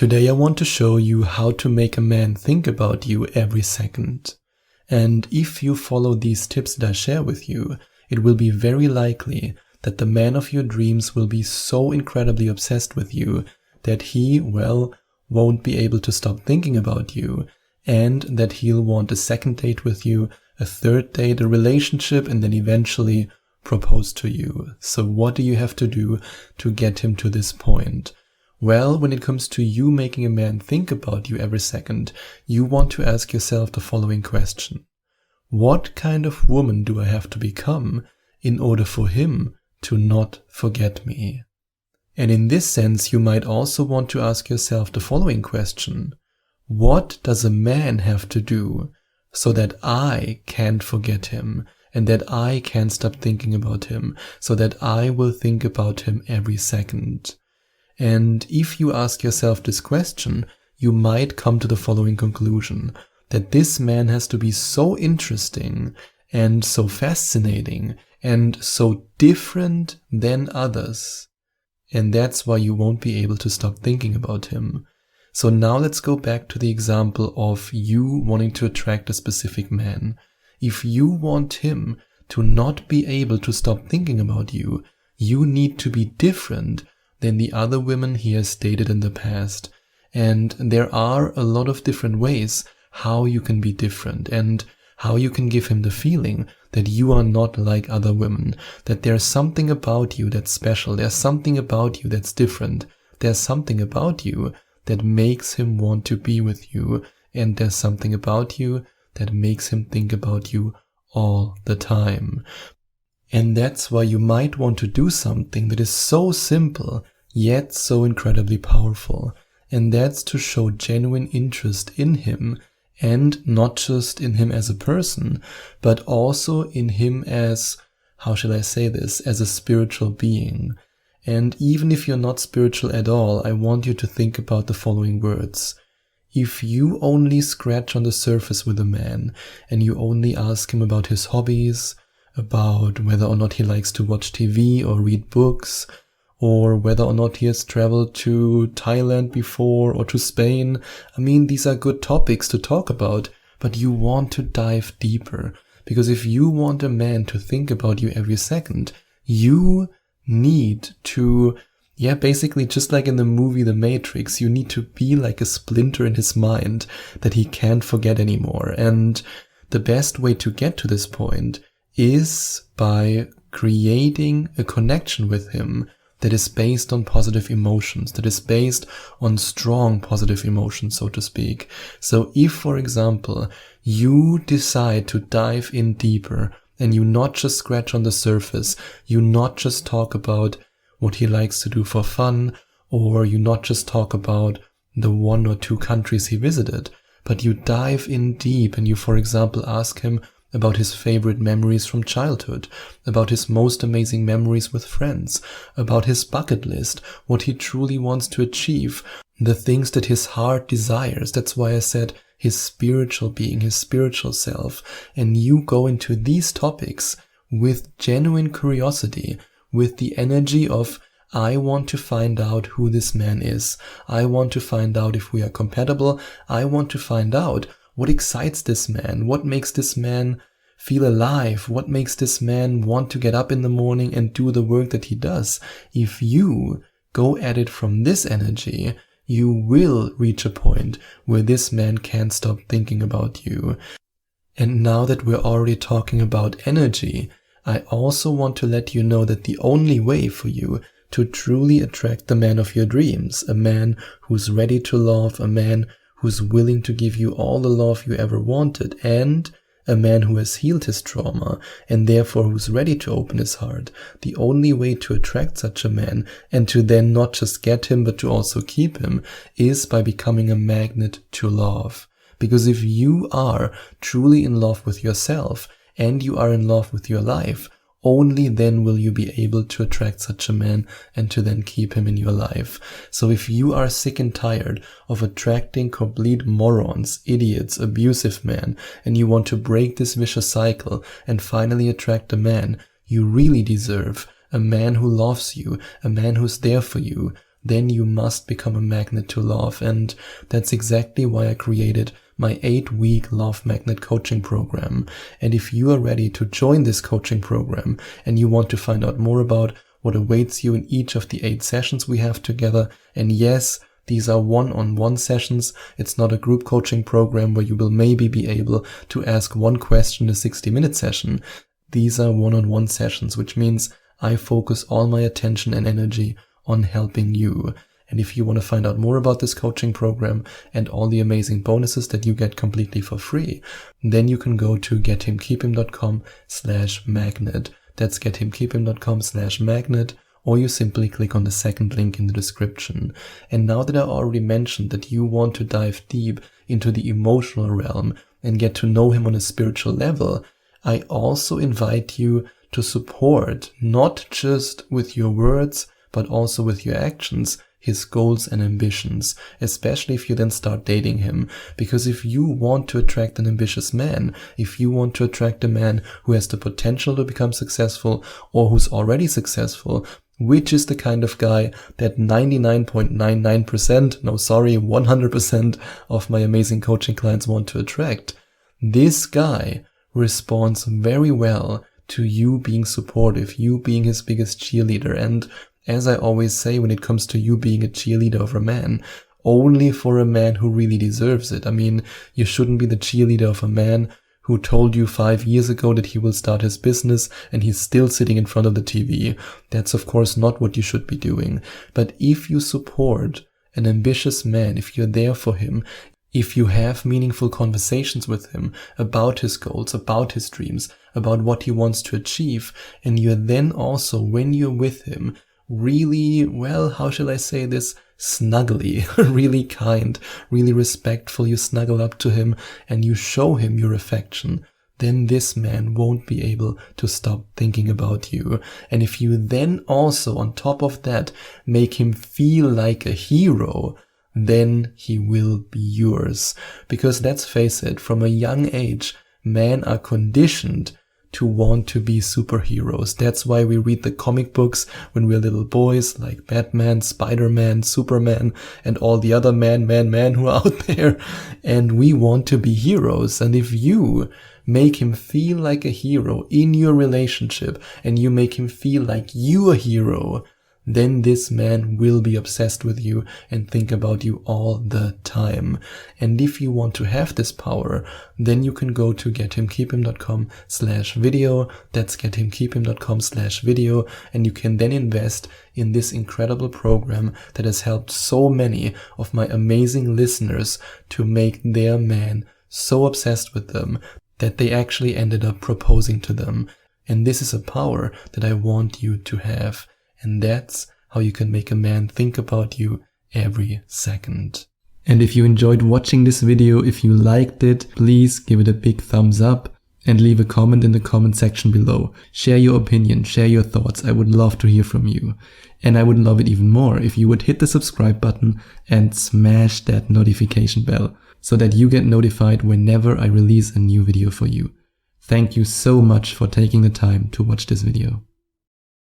Today I want to show you how to make a man think about you every second. And if you follow these tips that I share with you, it will be very likely that the man of your dreams will be so incredibly obsessed with you that he, won't be able to stop thinking about you, and that he'll want a second date with you, a third date, a relationship, and then eventually propose to you. So what do you have to do to get him to this point? Well, when it comes to you making a man think about you every second, you want to ask yourself the following question. What kind of woman do I have to become in order for him to not forget me? And in this sense, you might also want to ask yourself the following question. What does a man have to do so that I can't forget him and that I can't stop thinking about him, so that I will think about him every second? And if you ask yourself this question, you might come to the following conclusion, that this man has to be so interesting and so fascinating and so different than others. And that's why you won't be able to stop thinking about him. So now let's go back to the example of you wanting to attract a specific man. If you want him to not be able to stop thinking about you, you need to be different than the other women he has dated in the past. And there are a lot of different ways how you can be different and how you can give him the feeling that you are not like other women, that there's something about you that's special, there's something about you that's different, there's something about you that makes him want to be with you, and there's something about you that makes him think about you all the time. And that's why you might want to do something that is so simple, yet so incredibly powerful. And that's to show genuine interest in him, and not just in him as a person, but also in him as, as a spiritual being. And even if you're not spiritual at all, I want you to think about the following words. If you only scratch on the surface with a man, and you only ask him about his hobbies, about whether or not he likes to watch TV or read books, or whether or not he has traveled to Thailand before or to Spain. I mean, these are good topics to talk about, but you want to dive deeper. Because if you want a man to think about you every second, you need to, basically just like in the movie The Matrix, you need to be like a splinter in his mind that he can't forget anymore. And the best way to get to this point is by creating a connection with him that is based on positive emotions, that is based on strong positive emotions, so to speak. So if, for example, you decide to dive in deeper and you not just scratch on the surface, you not just talk about what he likes to do for fun, or you not just talk about the 1 or 2 countries he visited, but you dive in deep and you, for example, ask him about his favorite memories from childhood, about his most amazing memories with friends, about his bucket list, what he truly wants to achieve, the things that his heart desires. That's why I said his spiritual being, his spiritual self. And you go into these topics with genuine curiosity, with the energy of, I want to find out who this man is. I want to find out if we are compatible. I want to find out what excites this man? What makes this man feel alive? What makes this man want to get up in the morning and do the work that he does? If you go at it from this energy, you will reach a point where this man can't stop thinking about you. And now that we're already talking about energy, I also want to let you know that the only way for you to truly attract the man of your dreams, a man who's ready to love, a man who's willing to give you all the love you ever wanted, and a man who has healed his trauma and therefore who's ready to open his heart. The only way to attract such a man and to then not just get him but to also keep him is by becoming a magnet to love. Because if you are truly in love with yourself and you are in love with your life, only then will you be able to attract such a man and to then keep him in your life. So if you are sick and tired of attracting complete morons, idiots, abusive men, and you want to break this vicious cycle and finally attract a man you really deserve, a man who loves you, a man who's there for you, then you must become a magnet to love. And that's exactly why I created my 8-week Love Magnet coaching program. And if you are ready to join this coaching program and you want to find out more about what awaits you in each of the 8 sessions we have together, and yes, these are one-on-one sessions. It's not a group coaching program where you will maybe be able to ask one question in a 60-minute session. These are one-on-one sessions, which means I focus all my attention and energy on helping you. And if you want to find out more about this coaching program and all the amazing bonuses that you get completely for free, then you can go to gethimkeephim.com/magnet. That's gethimkeephim.com/magnet, or you simply click on the second link in the description. And now that I already mentioned that you want to dive deep into the emotional realm and get to know him on a spiritual level, I also invite you to support, not just with your words, but also with your actions, his goals and ambitions, especially if you then start dating him. Because if you want to attract an ambitious man, if you want to attract a man who has the potential to become successful or who's already successful, which is the kind of guy that 100% of my amazing coaching clients want to attract, this guy responds very well to you being supportive, you being his biggest cheerleader. And as I always say, when it comes to you being a cheerleader of a man, only for a man who really deserves it. I mean, you shouldn't be the cheerleader of a man who told you 5 years ago that he will start his business and he's still sitting in front of the TV. That's of course not what you should be doing. But if you support an ambitious man, if you're there for him, if you have meaningful conversations with him about his goals, about his dreams, about what he wants to achieve, and you're then also, when you're with him, really, well, how shall I say this, snuggly, really kind, really respectful, you snuggle up to him and you show him your affection, then this man won't be able to stop thinking about you. And if you then also, on top of that, make him feel like a hero, then he will be yours. Because let's face it, from a young age, men are conditioned to want to be superheroes. That's why we read the comic books when we're little boys, like Batman, Spider-Man, Superman, and all the other men who are out there. And we want to be heroes. And if you make him feel like a hero in your relationship, and you make him feel like you're a hero, then this man will be obsessed with you and think about you all the time. And if you want to have this power, then you can go to gethimkeephim.com/video. That's gethimkeephim.com/video. And you can then invest in this incredible program that has helped so many of my amazing listeners to make their man so obsessed with them that they actually ended up proposing to them. And this is a power that I want you to have. And that's how you can make a man think about you every second. And if you enjoyed watching this video, if you liked it, please give it a big thumbs up and leave a comment in the comment section below. Share your opinion, share your thoughts. I would love to hear from you. And I would love it even more if you would hit the subscribe button and smash that notification bell so that you get notified whenever I release a new video for you. Thank you so much for taking the time to watch this video.